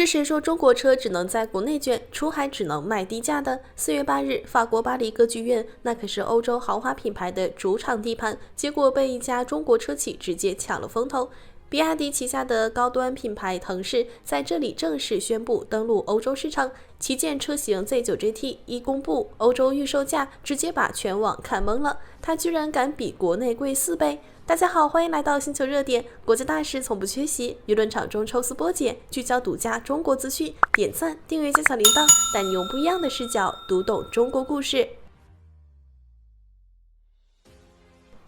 是誰說中國車只能在國內卷，出海只能賣低價的？4月8日，法國巴黎歌劇院，那可是歐洲豪華品牌的主場地盤，結果被一家中國車企直接搶了風頭。比亞迪旗下的高端品牌騰勢在這裡正式宣布登陸歐洲市場，旗艦車型 Z9 GT 一公布歐洲預售價，直接把全網看懵了，它居然敢比國內貴4倍。大家好，歡迎來到星球熱點，國際大事從不缺席，輿論場中抽絲剝繭，聚焦獨家中國資訊，點讚、訂閱加小鈴鐺，帶你用不一樣的視角讀懂中國故事。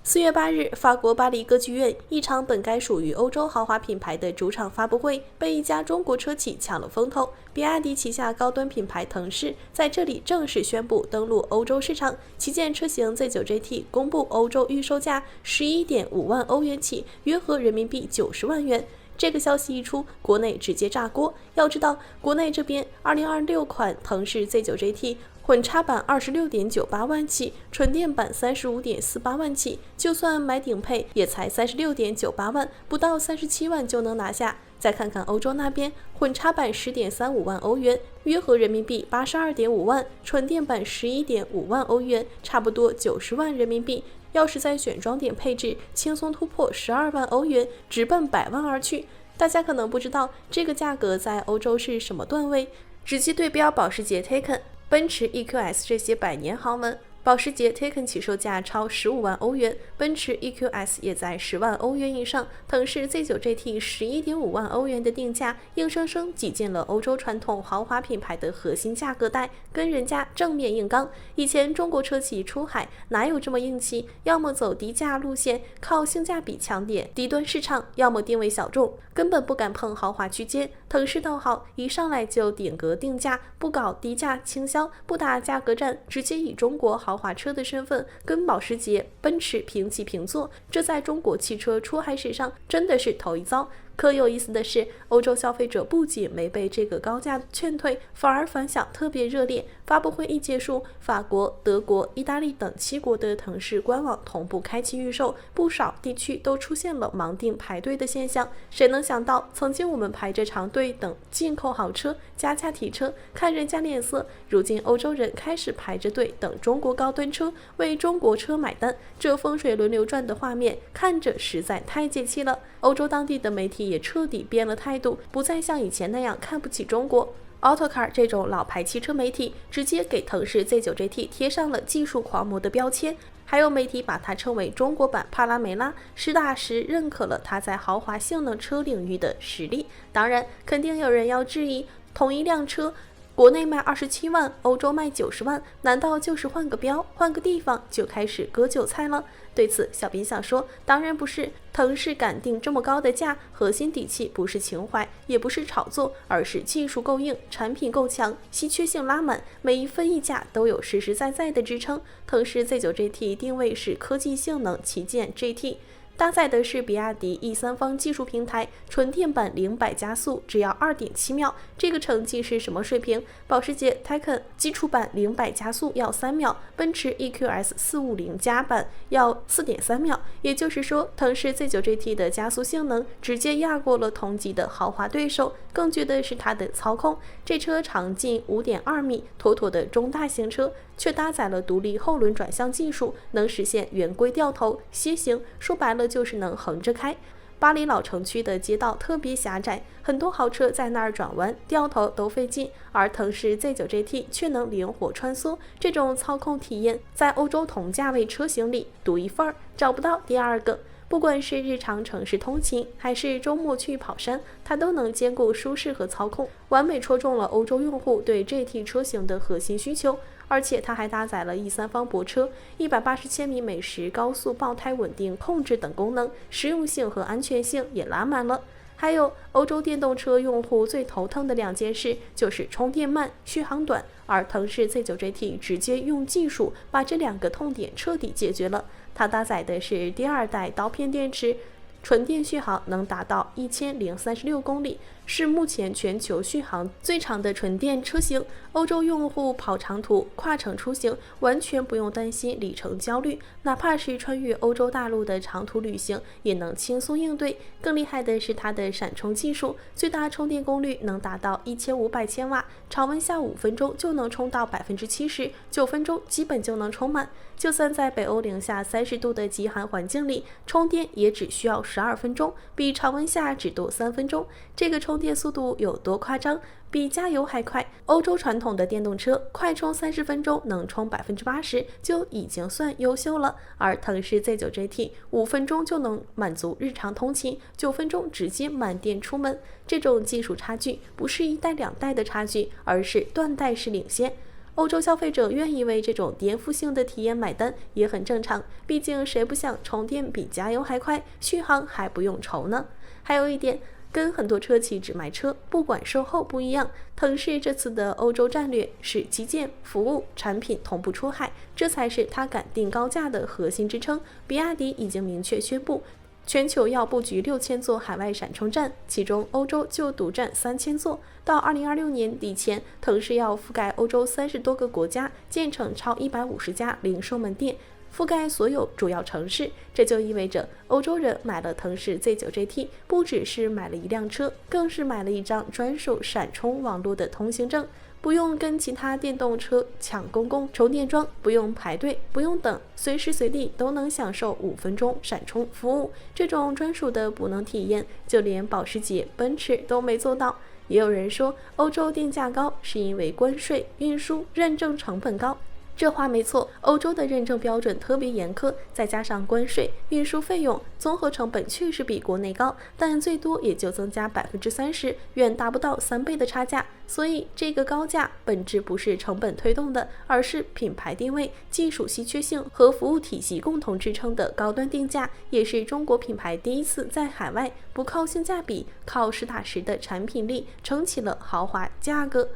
4月8日，法國巴黎歌劇院一場本該屬於歐洲豪華品牌的主場發布會，被一家中國車企搶了風頭。比亞迪旗下高端品牌騰勢在這裡正式宣布登陸歐洲市場，旗艦車型 Z9 GT 公布歐洲預售價11.5萬歐元起，約合人民幣90萬元。這個消息一出，國內直接炸鍋。要知道，國內這邊2026款騰勢 Z9 GT混插版26.98萬起，純電版35.48萬起，就算買頂配也才36.98萬，不到37萬就能拿下。再看看歐洲那邊，混插版10.35萬歐元，約合人民幣82.5萬，純電版11.5萬歐元，差不多90萬人民幣。要是再選裝點配置，輕鬆突破12萬歐元，直奔100萬而去。大家可能不知道，這個價格在歐洲是什麼段位？直接對標保時捷 Taycan、奔馳 EQS 這些百年豪門。保時捷 Taycan 起售價超15萬歐元，奔馳 EQS 也在10萬歐元以上，騰勢 Z9 GT 11.5萬歐元的定價，硬生生擠進了歐洲傳統豪華品牌的核心價格帶，跟人家正面硬剛。以前中國車企出海哪有這麼硬氣？要麼走低價路線，靠性價比搶點低端市場，要麼定位小眾，根本不敢碰豪華區間。騰勢倒好，一上來就頂格定價，不搞低價傾銷，不打價格戰，直接以中國豪華車的身份跟保時捷、奔馳平起平坐，這在中國汽車出海史上真的是頭一遭。可有意思的是，歐洲消費者不僅沒被這個高價勸退，反而反響特別熱烈。發布會一結束，法國、德國、意大利等7國的騰勢官網同步開啟預售，不少地區都出現了盲訂排隊的現象。誰能想到，曾經我們排着長隊等進口豪車、加價提車，看人家臉色，如今歐洲人開始排着隊等中國高端車，為中國車買單。這風水輪流轉的畫面，看着實在太解氣了。歐洲當地的媒體也徹底變了態度，不再像以前那樣看不起中國。Autocar 這種老牌汽車媒體直接給騰勢 Z9 GT 貼上了技術狂魔的標籤，還有媒體把它稱為中國版帕拉梅拉，實打實認可了它在豪華性能車領域的實力。當然，肯定有人要質疑，同一輛車國內賣27萬，歐洲賣90萬，難道就是換個標、換個地方就開始割韭菜了？對此，小編想說，當然不是。騰勢敢定這麼高的價，核心底氣不是情懷，也不是炒作，而是技術夠硬，產品夠強，稀缺性拉滿，每一分一價都有實實在在的支撐。騰勢 Z9 GT 定位是科技性能旗艦 GT。搭載的是比亞迪 E3 方技術平台，純電版0-100加速只要2.7秒，這個成績是什麼水平？保時捷 Taycan 基礎版0-100加速要3秒，奔馳 EQS 450加版要4.3秒。也就是說，騰勢 Z9 GT 的加速性能直接壓過了同級的豪華對手。更絕的是它的操控，這車長近5.2米，妥妥的中大型車，卻搭載了獨立後輪轉向技術，能實現圓規掉頭、楔形，說白了就是能橫着開。巴黎老城區的街道特別狹窄，很多豪車在那兒轉彎、掉頭都費勁，而騰勢 Z9 GT 卻能靈活穿梭。這種操控體驗，在歐洲同價位車型裡獨一份兒，找不到第二個。不管是日常城市通勤，還是周末去跑山，它都能兼顧舒適和操控，完美戳中了歐洲用戶對 GT 車型的核心需求。而且它還搭載了E3方泊車、180千米每時高速爆胎穩定控制等功能，實用性和安全性也拉滿了。還有歐洲電動車用戶最頭疼的2件事，就是充電慢、續航短，而騰勢 Z9 GT 直接用技術把這2個痛點徹底解決了。它搭載的是第2代刀片電池，純電續航能達到1036公里，是目前全球續航最長的純電車型。歐洲用戶跑長途、跨城出行完全不用擔心里程焦慮，哪怕是穿越歐洲大陸的長途旅行也能輕鬆應對。更厲害的是它的閃充技術，最大充電功率能達到1500千瓦，常溫下5分鐘就能充到70%， 9分鐘基本就能充滿。就算在北歐零下30度的極寒環境裡，充電也只需要12分鐘，比常溫下只多3分鐘。這個充電速度有多誇張？比加油還快。歐洲傳統的電動車快充30分鐘能充80%就已經算優秀了，而騰勢 Z9 GT 5分鐘就能滿足日常通勤，9分鐘直接滿電出門。這種技術差距不是一代兩代的差距，而是斷代式領先。歐洲消費者願意為這種顛覆性的體驗買單也很正常，畢竟誰不想充電比加油還快，續航還不用愁呢？還有一點，跟很多車企只賣車不管售後不一樣，騰勢這次的歐洲戰略是基建、服務、產品同步出海，這才是它敢定高價的核心支撐。比亞迪已經明確宣布，全球要布局6000座海外閃充站，其中歐洲就獨佔3000座。到2026年底前，騰勢要覆蓋歐洲30多個國家，建成超150家零售門店，覆蓋所有主要城市。這就意味着歐洲人買了騰勢 Z9 GT， 不只是買了一輛車，更是買了一張專屬閃充網絡的通行證。不用跟其他電動車搶公共充電樁，不用排隊，不用等，隨時隨地都能享受5分鐘閃充服務。這種專屬的補能體驗，就連保時捷、奔馳都沒做到。也有人說，歐洲定價高是因為關稅、運輸、認證成本高。這話沒錯，歐洲的認證標準特別嚴苛，再加上關稅、運輸費用，綜合成本確實比國內高，但最多也就增加30%，遠達不到3倍的差價。所以這個高價本質不是成本推動的，而是品牌定位、技術稀缺性和服務體系共同支撐的高端定價，也是中國品牌第一次在海外不靠性價比，靠實打實的產品力撐起了豪華價格。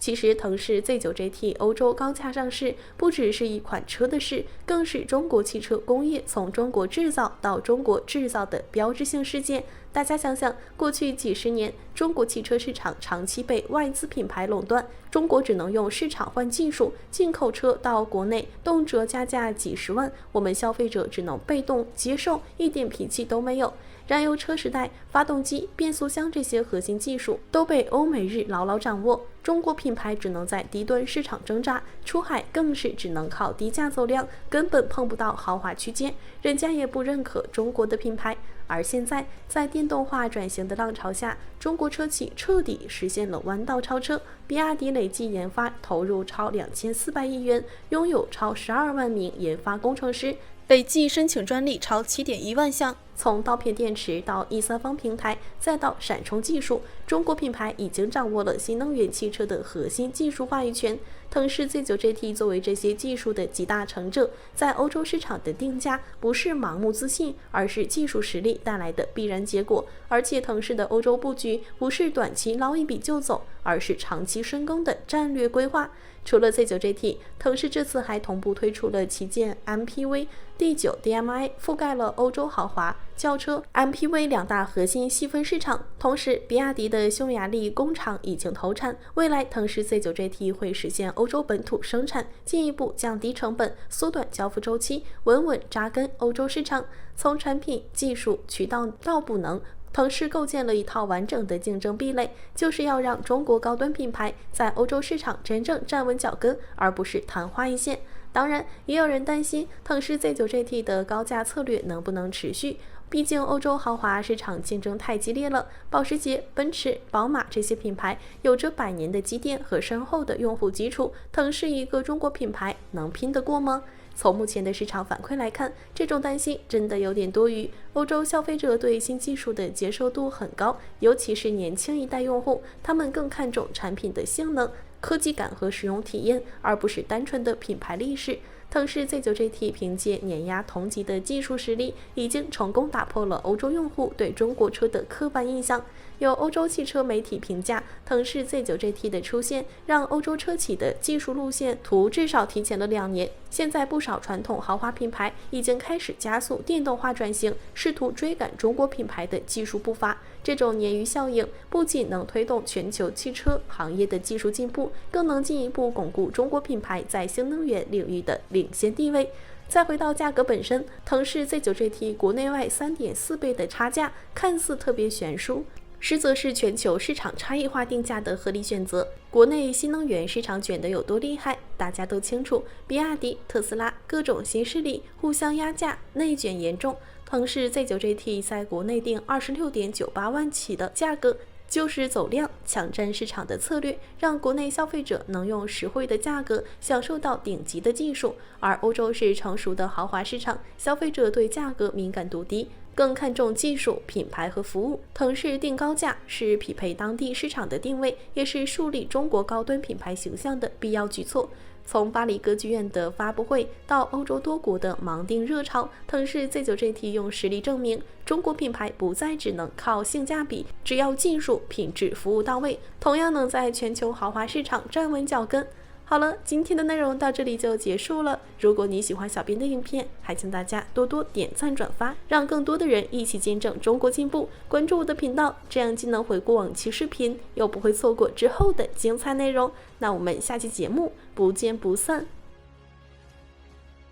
其實騰勢 Z9 GT 歐洲高價上市，不只是一款車的事，更是中國汽車工業從中國製造到中國製造的標誌性事件。大家想想，過去幾十年，中國汽車市場長期被外資品牌壟斷，中國只能用市場換技術，進口車到國內動輒加價幾十萬，我們消費者只能被動接受，一點脾氣都沒有。燃油車時代，發動機、變速箱這些核心技術都被歐美日牢牢掌握，中國品牌只能在低端市場掙扎，出海更是只能靠低價走量，根本碰不到豪華區間，人家也不認可中國的品牌。而現在，在電動化轉型的浪潮下，中國車企徹底實現了彎道超車。比亞迪累計研發投入超2400億元，擁有超12萬名研發工程師，累計申請專利超7.1萬項。從刀片電池到E3方平台，再到閃充技術，中國品牌已經掌握了新能源汽車的核心技術話語權。騰勢 Z9 GT 作為這些技術的集大成者，在歐洲市場的定價不是盲目自信，而是技術實力帶來的必然結果。而且騰勢的歐洲布局不是短期撈一筆就走，而是長期深耕的戰略規劃。除了 Z9 GT， 騰勢這次還同步推出了旗艦 MPV D9 DM-i， 覆蓋了歐洲豪華轎車 MPV 兩大核心細分市場。同時，比亞迪的匈牙利工廠已經投產，未來騰勢 Z9 GT 會實現歐洲本土生產，進一步降低成本，縮短交付週期，穩穩扎根歐洲市場。從產品、技術、渠道到補能，騰勢構建了一套完整的競爭壁壘，就是要讓中國高端品牌在歐洲市場真正站穩腳跟，而不是曇花一現。當然，也有人擔心騰勢 Z9 GT 的高價策略能不能持續，畢竟歐洲豪華市場競爭太激烈了，保時捷、奔馳、寶馬這些品牌有着100年的積澱和深厚的用戶基礎，騰勢一個中國品牌能拼得過嗎？從目前的市場反饋來看，這種擔心真的有點多餘。歐洲消費者對新技術的接受度很高，尤其是年輕一代用戶，他們更看重產品的性能、科技感和使用體驗，而不是單純的品牌歷史。騰勢 Z9 GT 憑借碾壓同級的技術實力，已經成功打破了歐洲用戶對中國車的刻板印象。有歐洲汽車媒體評價，騰勢 Z9GT 的出現，讓歐洲車企的技術路線圖至少提前了2年。現在不少傳統豪華品牌已經開始加速電動化轉型，試圖追趕中國品牌的技術步伐。這種鯰魚效應不僅能推動全球汽車行業的技術進步，更能進一步鞏固中國品牌在新能源領域的領先地位。再回到價格本身，騰勢 Z9GT 國內外3.4倍的差價看似特別懸殊，實則是全球市場差異化定價的合理選擇。國內新能源市場捲得有多厲害，大家都清楚。比亞迪、特斯拉各種新勢力互相壓價，內捲嚴重。騰勢 Z9GT 在國內定26.98萬起的價格，就是走量搶佔市場的策略，讓國內消費者能用實惠的價格享受到頂級的技術。而歐洲是成熟的豪華市場，消費者對價格敏感度低，更看重技術、品牌和服務。騰勢定高價是匹配當地市場的定位，也是樹立中國高端品牌形象的必要舉措。從巴黎歌劇院的發布會到歐洲多國的盲定熱潮，騰勢 Z9GT 用實力證明，中國品牌不再只能靠性價比，只要技術、品質、服務到位，同樣能在全球豪華市場站穩腳跟。好了，今天的內容到這裡就結束了。如果你喜歡小編的影片，還請大家多多點讚轉發，讓更多的人一起見證中國進步。關注我的頻道，這樣既能回顧往期視頻，又不會錯過之後的精彩內容。那我們下期節目不見不散。